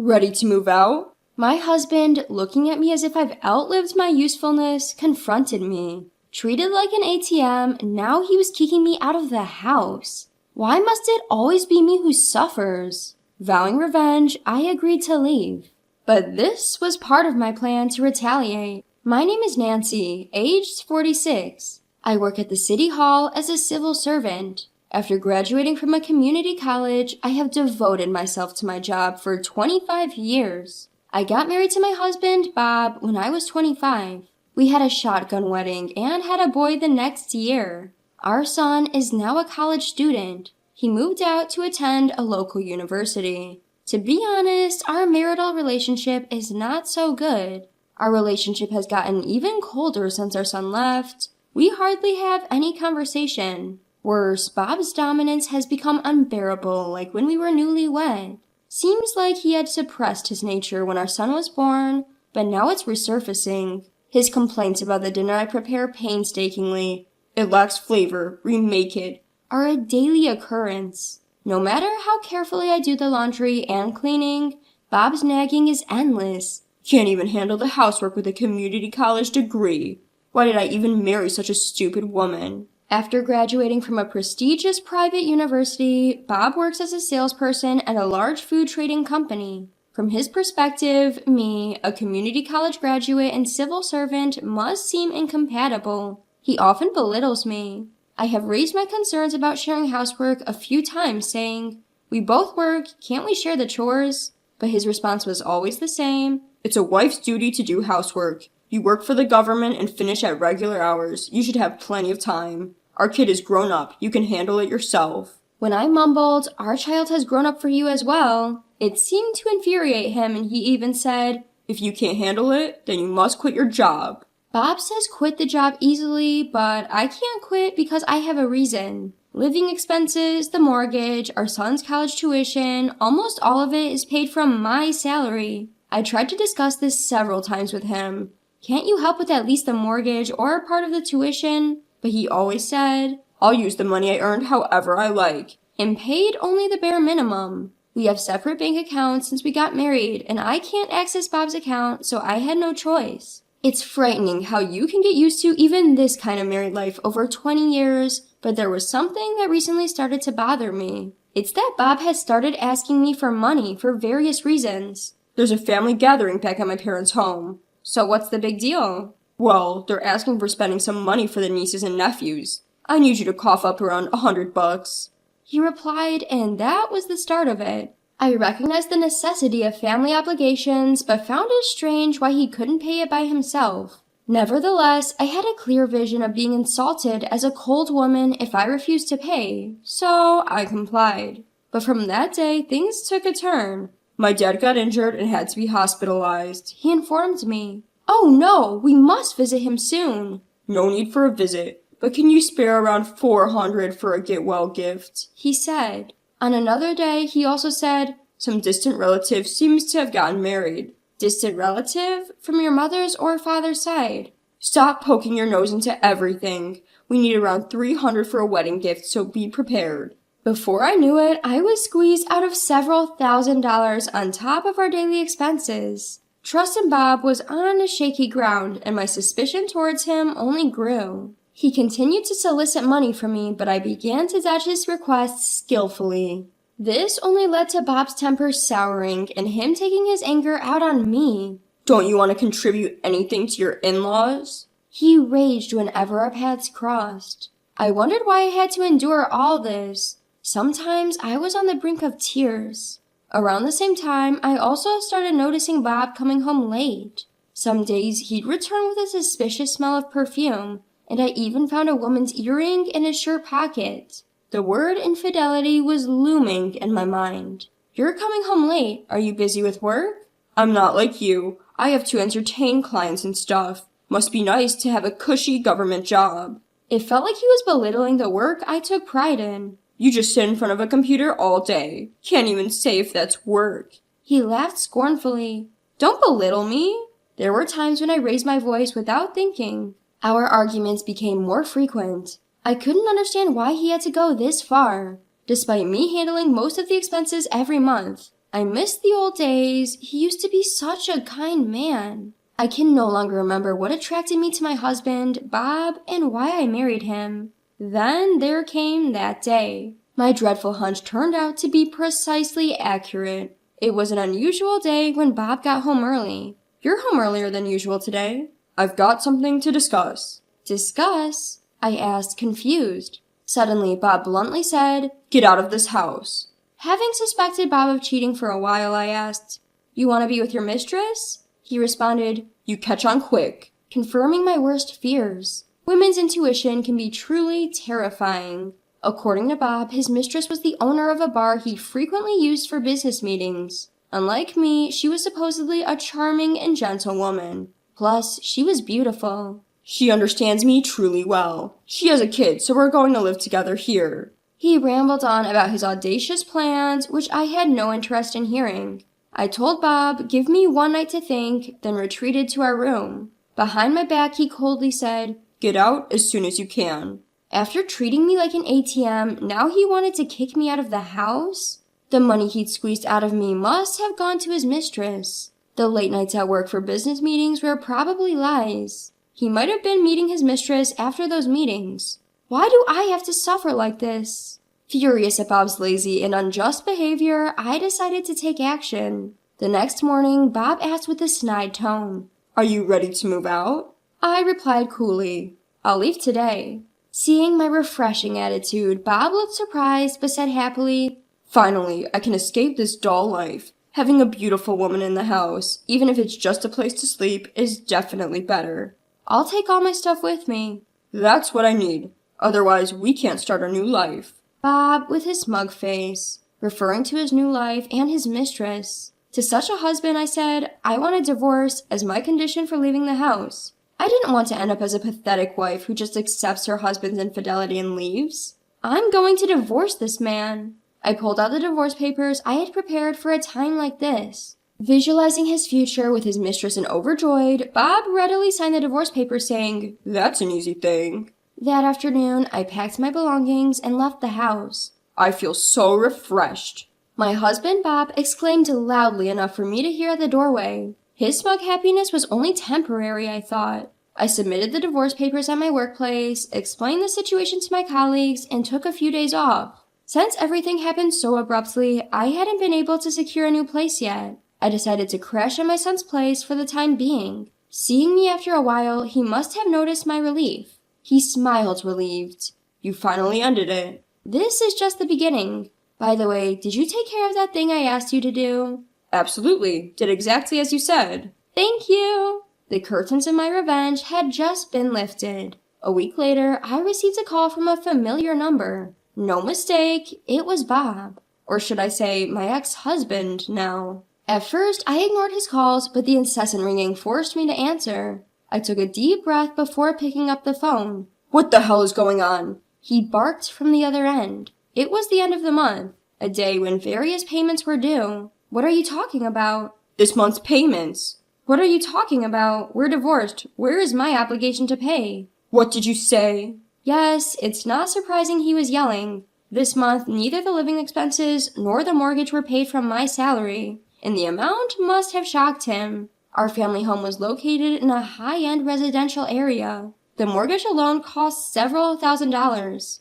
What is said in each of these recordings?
Ready to move out? My husband, looking at me as if I've outlived my usefulness, confronted me. Treated like an ATM, now he was kicking me out of the house. Why must it always be me who suffers? Vowing revenge, I agreed to leave. But this was part of my plan to retaliate. My name is Nancy, aged 46. I work at the City Hall as a civil servant. After graduating from a community college, I have devoted myself to my job for 25 years. I got married to my husband, Bob, when I was 25. We had a shotgun wedding and had a boy the next year. Our son is now a college student. He moved out to attend a local university. To be honest, our marital relationship is not so good. Our relationship has gotten even colder since our son left. We hardly have any conversation. Worse, Bob's dominance has become unbearable, like when we were newlywed. Seems like he had suppressed his nature when our son was born, but now it's resurfacing. His complaints about the dinner I prepare painstakingly, "It lacks flavor, remake it," are a daily occurrence. No matter how carefully I do the laundry and cleaning, Bob's nagging is endless. "Can't even handle the housework with a community college degree. Why did I even marry such a stupid woman?" After graduating from a prestigious private university, Bob works as a salesperson at a large food trading company. From his perspective, me, a community college graduate and civil servant, must seem incompatible. He often belittles me. I have raised my concerns about sharing housework a few times, saying, "We both work, can't we share the chores?" But his response was always the same. "It's a wife's duty to do housework. You work for the government and finish at regular hours. You should have plenty of time. Our kid is grown up. You can handle it yourself." When I mumbled, "Our child has grown up for you as well," it seemed to infuriate him, and he even said, "If you can't handle it, then you must quit your job." Bob says quit the job easily, but I can't quit because I have a reason. Living expenses, the mortgage, our son's college tuition, almost all of it is paid from my salary. I tried to discuss this several times with him. "Can't you help with at least the mortgage or part of the tuition?" But he always said, "I'll use the money I earned however I like," and paid only the bare minimum. We have separate bank accounts since we got married, and I can't access Bob's account, so I had no choice. It's frightening how you can get used to even this kind of married life over 20 years, but there was something that recently started to bother me. It's that Bob has started asking me for money for various reasons. "There's a family gathering back at my parents' home." "So what's the big deal?" "Well, they're asking for spending some money for the nieces and nephews. I need you to cough up around $100. He replied, and that was the start of it. I recognized the necessity of family obligations, but found it strange why he couldn't pay it by himself. Nevertheless, I had a clear vision of being insulted as a cold woman if I refused to pay, so I complied. But from that day, things took a turn. "My dad got injured and had to be hospitalized," he informed me. "Oh no, we must visit him soon." "No need for a visit, but can you spare around $400 for a get-well gift?" he said. On another day, he also said, "Some distant relative seems to have gotten married." "Distant relative? From your mother's or father's side?" "Stop poking your nose into everything. We need around $300 for a wedding gift, so be prepared." Before I knew it, I was squeezed out of several $1,000s on top of our daily expenses. Trust in Bob was on a shaky ground, and my suspicion towards him only grew. He continued to solicit money from me, but I began to dodge his requests skillfully. This only led to Bob's temper souring and him taking his anger out on me. "Don't you want to contribute anything to your in-laws?" He raged whenever our paths crossed. I wondered why I had to endure all this. Sometimes I was on the brink of tears. Around the same time, I also started noticing Bob coming home late. Some days he'd return with a suspicious smell of perfume, and I even found a woman's earring in his shirt pocket. The word infidelity was looming in my mind. "You're coming home late. Are you busy with work?" "I'm not like you. I have to entertain clients and stuff. Must be nice to have a cushy government job." It felt like he was belittling the work I took pride in. "You just sit in front of a computer all day. Can't even say if that's work." He laughed scornfully. "Don't belittle me." There were times when I raised my voice without thinking. Our arguments became more frequent. I couldn't understand why he had to go this far. Despite me handling most of the expenses every month, I miss the old days. He used to be such a kind man. I can no longer remember what attracted me to my husband, Bob, and why I married him. Then there came that day. My dreadful hunch turned out to be precisely accurate. It was an unusual day when Bob got home early. You're home earlier than usual today. I've got something to discuss. Discuss? I asked, confused. Suddenly, Bob bluntly said, Get out of this house. Having suspected Bob of cheating for a while, I asked, You want to be with your mistress? He responded, You catch on quick, confirming my worst fears. Women's intuition can be truly terrifying. According to Bob, his mistress was the owner of a bar he frequently used for business meetings. Unlike me, she was supposedly a charming and gentle woman. Plus, she was beautiful. She understands me truly well. She has a kid, so we're going to live together here. He rambled on about his audacious plans, which I had no interest in hearing. I told Bob, give me one night to think, then retreated to our room. Behind my back, he coldly said, Get out as soon as you can. After treating me like an ATM, now he wanted to kick me out of the house? The money he'd squeezed out of me must have gone to his mistress. The late nights at work for business meetings were probably lies. He might have been meeting his mistress after those meetings. Why do I have to suffer like this? Furious at Bob's lazy and unjust behavior, I decided to take action. The next morning, Bob asked with a snide tone, Are you ready to move out? I replied coolly, I'll leave today. Seeing my refreshing attitude, Bob looked surprised but said happily, Finally, I can escape this dull life. Having a beautiful woman in the house, even if it's just a place to sleep, is definitely better. I'll take all my stuff with me. That's what I need. Otherwise, we can't start a new life. Bob, with his smug face, referring to his new life and his mistress. To such a husband, I said, I want a divorce as my condition for leaving the house. I didn't want to end up as a pathetic wife who just accepts her husband's infidelity and leaves. I'm going to divorce this man. I pulled out the divorce papers I had prepared for a time like this. Visualizing his future with his mistress and overjoyed, Bob readily signed the divorce papers saying, That's an easy thing. That afternoon, I packed my belongings and left the house. I feel so refreshed. My husband, Bob, exclaimed loudly enough for me to hear at the doorway. His smug happiness was only temporary, I thought. I submitted the divorce papers at my workplace, explained the situation to my colleagues, and took a few days off. Since everything happened so abruptly, I hadn't been able to secure a new place yet. I decided to crash at my son's place for the time being. Seeing me after a while, he must have noticed my relief. He smiled relieved. You finally ended it. This is just the beginning. By the way, did you take care of that thing I asked you to do? Absolutely. Did exactly as you said. Thank you. The curtains of my revenge had just been lifted. A week later, I received a call from a familiar number. No mistake, it was Bob. Or should I say, my ex-husband now. At first, I ignored his calls, but the incessant ringing forced me to answer. I took a deep breath before picking up the phone. What the hell is going on? He barked from the other end. It was the end of the month, a day when various payments were due. What are you talking about? This month's payments. What are you talking about? We're divorced. Where is my obligation to pay? What did you say? Yes, it's not surprising he was yelling. This month, neither the living expenses nor the mortgage were paid from my salary, and the amount must have shocked him. Our family home was located in a high-end residential area. The mortgage alone cost several $1,000s.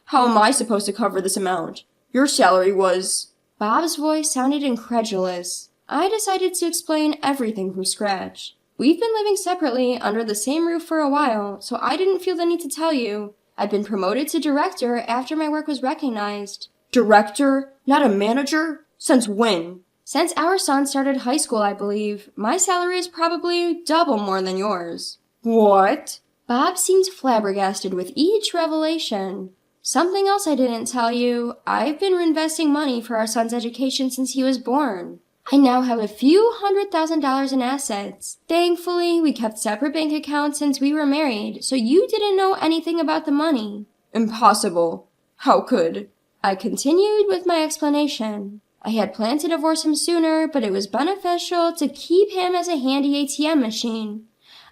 How am I supposed to cover this amount? Your salary was... Bob's voice sounded incredulous. I decided to explain everything from scratch. We've been living separately under the same roof for a while, so I didn't feel the need to tell you. I'd been promoted to director after my work was recognized. Director? Not a manager? Since when? Since our son started high school, I believe. My salary is probably double more than yours. What? Bob seemed flabbergasted with each revelation. Something else I didn't tell you. I've been reinvesting money for our son's education since he was born. I now have a few $100,000 in assets. Thankfully, we kept separate bank accounts since we were married, so you didn't know anything about the money. Impossible. How could? I continued with my explanation. I had planned to divorce him sooner, but it was beneficial to keep him as a handy ATM machine.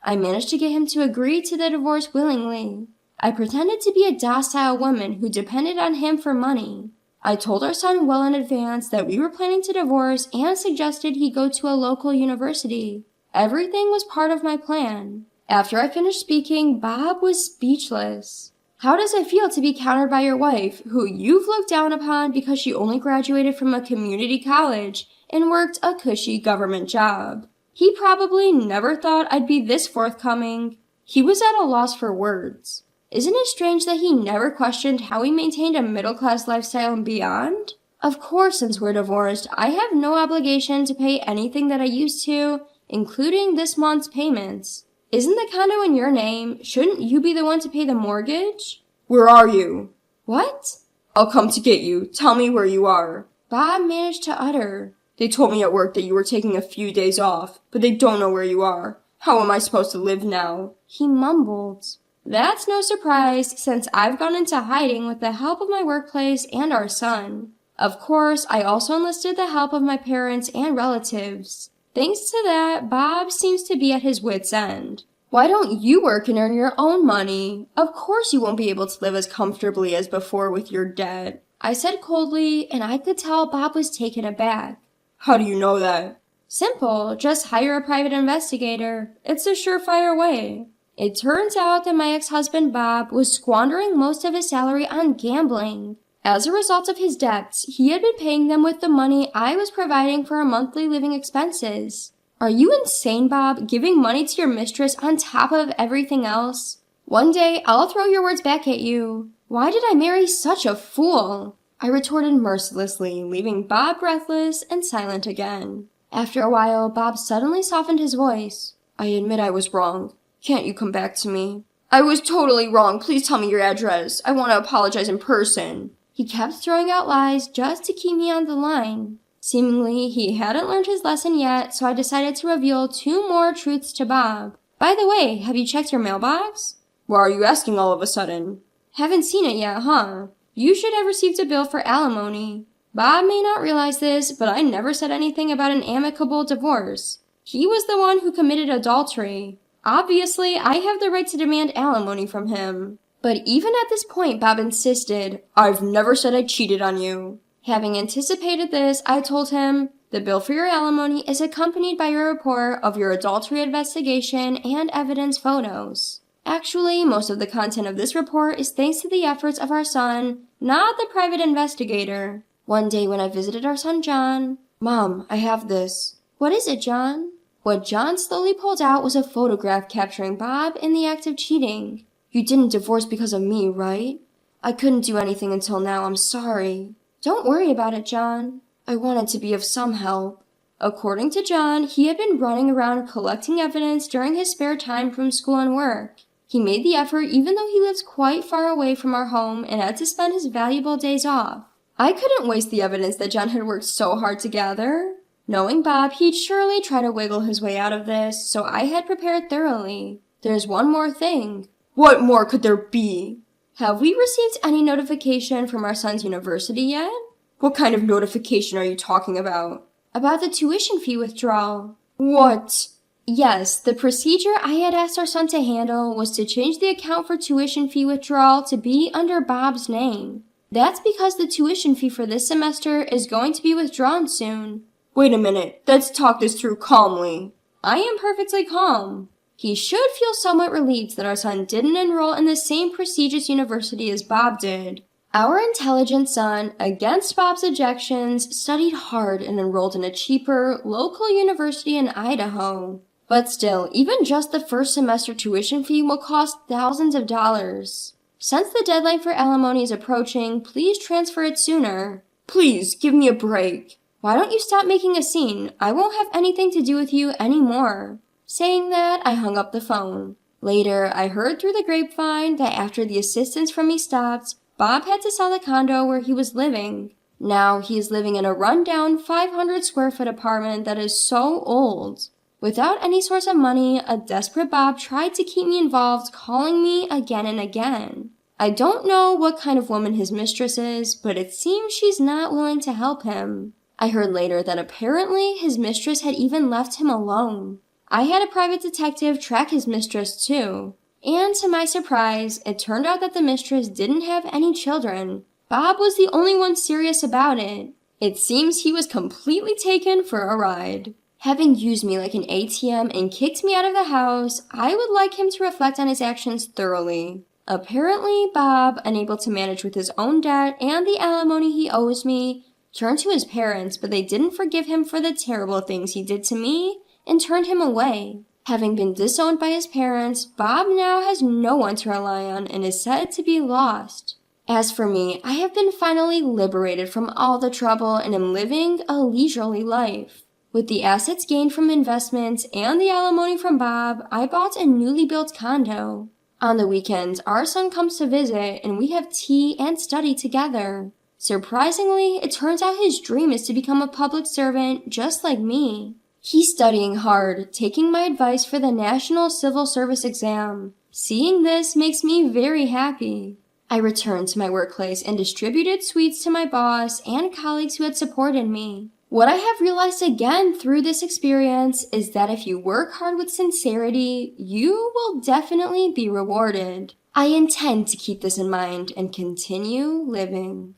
I managed to get him to agree to the divorce willingly. I pretended to be a docile woman who depended on him for money. I told our son well in advance that we were planning to divorce and suggested he go to a local university. Everything was part of my plan. After I finished speaking, Bob was speechless. How does it feel to be countered by your wife, who you've looked down upon because she only graduated from a community college and worked a cushy government job? He probably never thought I'd be this forthcoming. He was at a loss for words. Isn't it strange that he never questioned how we maintained a middle-class lifestyle and beyond? Of course, since we're divorced, I have no obligation to pay anything that I used to, including this month's payments. Isn't the condo in your name? Shouldn't you be the one to pay the mortgage? Where are you? What? I'll come to get you. Tell me where you are. Bob managed to utter. They told me at work that you were taking a few days off, but they don't know where you are. How am I supposed to live now? He mumbled. That's no surprise, since I've gone into hiding with the help of my workplace and our son. Of course, I also enlisted the help of my parents and relatives. Thanks to that, Bob seems to be at his wit's end. Why don't you work and earn your own money? Of course you won't be able to live as comfortably as before with your debt, I said coldly, and I could tell Bob was taken aback. How do you know that? Simple, just hire a private investigator. It's a surefire way. It turns out that my ex-husband Bob was squandering most of his salary on gambling. As a result of his debts, he had been paying them with the money I was providing for our monthly living expenses. Are you insane, Bob, giving money to your mistress on top of everything else? One day, I'll throw your words back at you. Why did I marry such a fool? I retorted mercilessly, leaving Bob breathless and silent again. After a while, Bob suddenly softened his voice. I admit I was wrong. Can't you come back to me? I was totally wrong. Please tell me your address. I want to apologize in person. He kept throwing out lies just to keep me on the line. Seemingly, he hadn't learned his lesson yet, so I decided to reveal 2 more truths to Bob. By the way, have you checked your mailbox? Why are you asking all of a sudden? Haven't seen it yet, huh? You should have received a bill for alimony. Bob may not realize this, but I never said anything about an amicable divorce. He was the one who committed adultery. Obviously, I have the right to demand alimony from him. But even at this point, Bob insisted, I've never said I cheated on you. Having anticipated this, I told him, the bill for your alimony is accompanied by your report of your adultery investigation and evidence photos. Actually, most of the content of this report is thanks to the efforts of our son, not the private investigator. One day when I visited our son John, Mom, I have this. What is it, John? What John slowly pulled out was a photograph capturing Bob in the act of cheating. You didn't divorce because of me, right? I couldn't do anything until now, I'm sorry. Don't worry about it, John. I wanted to be of some help. According to John, he had been running around collecting evidence during his spare time from school and work. He made the effort even though he lives quite far away from our home and had to spend his valuable days off. I couldn't waste the evidence that John had worked so hard to gather. Knowing Bob, he'd surely try to wiggle his way out of this, so I had prepared thoroughly. There's one more thing. What more could there be? Have we received any notification from our son's university yet? What kind of notification are you talking about? About the tuition fee withdrawal. What? Yes, the procedure I had asked our son to handle was to change the account for tuition fee withdrawal to be under Bob's name. That's because the tuition fee for this semester is going to be withdrawn soon. Wait a minute, let's talk this through calmly. I am perfectly calm. He should feel somewhat relieved that our son didn't enroll in the same prestigious university as Bob did. Our intelligent son, against Bob's objections, studied hard and enrolled in a cheaper, local university in Idaho. But still, even just the first semester tuition fee will cost thousands of dollars. Since the deadline for alimony is approaching, please transfer it sooner. Please, give me a break. Why don't you stop making a scene? I won't have anything to do with you anymore. Saying that, I hung up the phone. Later, I heard through the grapevine that after the assistance from me stopped, Bob had to sell the condo where he was living. Now he is living in a run-down 500-square-foot apartment that is so old. Without any source of money, a desperate Bob tried to keep me involved, calling me again and again. I don't know what kind of woman his mistress is, but it seems she's not willing to help him. I heard later that apparently his mistress had even left him alone. I had a private detective track his mistress too. And to my surprise, it turned out that the mistress didn't have any children. Bob was the only one serious about it. It seems he was completely taken for a ride. Having used me like an ATM and kicked me out of the house, I would like him to reflect on his actions thoroughly. Apparently, Bob, unable to manage with his own debt and the alimony he owes me, turned to his parents, but they didn't forgive him for the terrible things he did to me and turned him away. Having been disowned by his parents, Bob now has no one to rely on and is said to be lost. As for me, I have been finally liberated from all the trouble and am living a leisurely life. With the assets gained from investments and the alimony from Bob, I bought a newly built condo. On the weekends, our son comes to visit and we have tea and study together. Surprisingly, it turns out his dream is to become a public servant just like me. He's studying hard, taking my advice for the National Civil Service exam. Seeing this makes me very happy. I returned to my workplace and distributed sweets to my boss and colleagues who had supported me. What I have realized again through this experience is that if you work hard with sincerity, you will definitely be rewarded. I intend to keep this in mind and continue living.